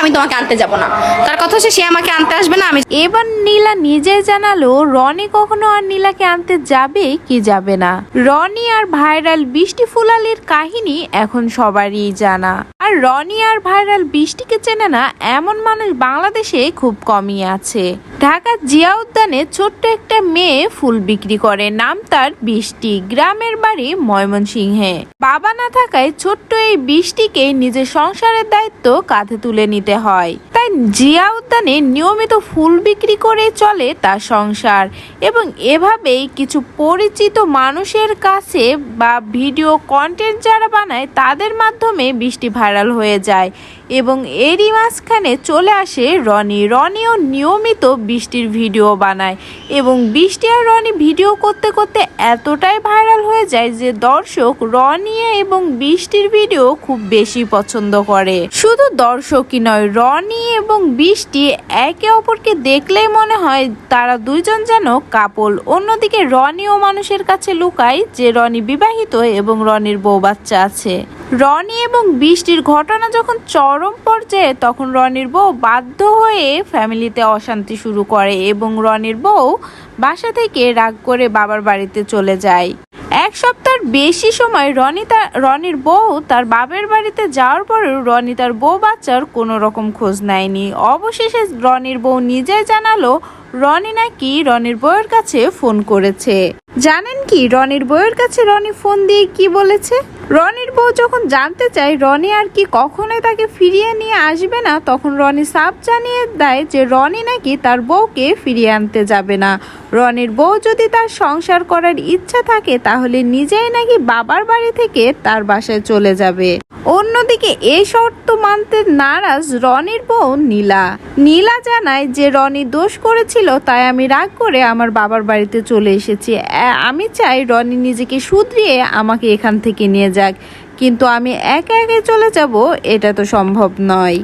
আমি তোমাকে আনতে যাব না। তার কথা হচ্ছে সে আমাকে আনতে আসবে না। আমি এবার নীলা নিজে জানালো রনি কখনো আর নীলাকে আনতে যাবে কি যাবে না। রনি আর ভাইরাল বৃষ্টি ফুলালির কাহিনী এখন সবারই জানা। আর রনি আর ভাইরাল বৃষ্টিকে চেনে না এমন মানুষ বাংলাদেশে খুব কমই আছে। ঢাকার জিয়া উদ্যানে ছোট্ট একটা মেয়ে ফুল বিক্রি করে, নাম তার বৃষ্টি, গ্রামের বাড়ি ময়মনসিংহে। বাবা না থাকায় ছোট্ট এই বৃষ্টিকে নিজের সংসারের দায়িত্ব কাঁধে তুলে নিতে হয়। তাই জিয়া উদ্যানে নিয়মিত ফুল বিক্রি করে চলে তার সংসার এবং এভাবেই কিছু পরিচিত মানুষের কাছে বা ভিডিও কন্টেন্ট যারা বানায় তাদের মাধ্যমে বৃষ্টি ভাইরাল হয়ে যায় এবং এরই মাঝখানে চলে আসে রনিও নিয়মিত বৃষ্টির ভিডিও বানায় এবং বৃষ্টি আর রনি ভিডিও করতে করতে এতটাই ভাইরাল হয়ে যায় যে দর্শক রনি এবং বৃষ্টির ভিডিও খুব বেশি পছন্দ করে। শুধু দর্শকই নয়, রনি এবং বৃষ্টি একে অপরকে দেখলেই মনে হয় তারা দুইজন যেন কাপল। অন্যদিকে রনিও মানুষের কাছে লুকায় যে রনি বিবাহিত এবং রনির বউ বাচ্চা আছে। রনি এবং বৃষ্টির ঘটনা যখন চরম পর্যায়ে তখন রনির বউ বাধ্য হয়ে ফ্যামিলিতে অশান্তি শুরু করে এবং রনির বউ বাসা থেকে রাগ করে বাবার বাড়িতে চলে যায়। এক সপ্তাহের বেশি সময় রনির বউ তার বাবার বাড়িতে যাওয়ার পরেও রনি তার বউ বাচ্চার কোনো রকম খোঁজ নেয়নি। অবশেষে রনির বউ নিজেই জানালো রনি নাকি রনির বউয়ের কাছে ফোন করেছে। জানেন কি রনির বউয়ের কাছে রনি ফোন দিয়ে কি বলেছে? রনির বউ যখন জানতে চায় রনি আর কি কখনোই তাকে ফিরিয়ে নিয়ে আসবে না, তখন রনি সাফ জানিয়ে দেয় যে রনি নাকি তার বউকে ফিরিয়ে আনতে যাবে না। রনির বউ যদি তার সংসার করার ইচ্ছা থাকে তাহলে নিজেই নাকি বাবার বাড়ি থেকে তার বাসায় চলে যাবে। অন্যদিকে এই শর্ত মানতে নারাজ রনির বউ নীলা জানায় যে রনি দোষ করেছিল, তাই আমি রাগ করে আমার বাবার বাড়িতে চলে এসেছি। আমি চাই রনি নিজেকে শুধরিয়ে আমাকে এখান থেকে নিয়ে যাক, কিন্তু আমি একা একা চলে যাব এটা তো সম্ভব নয়।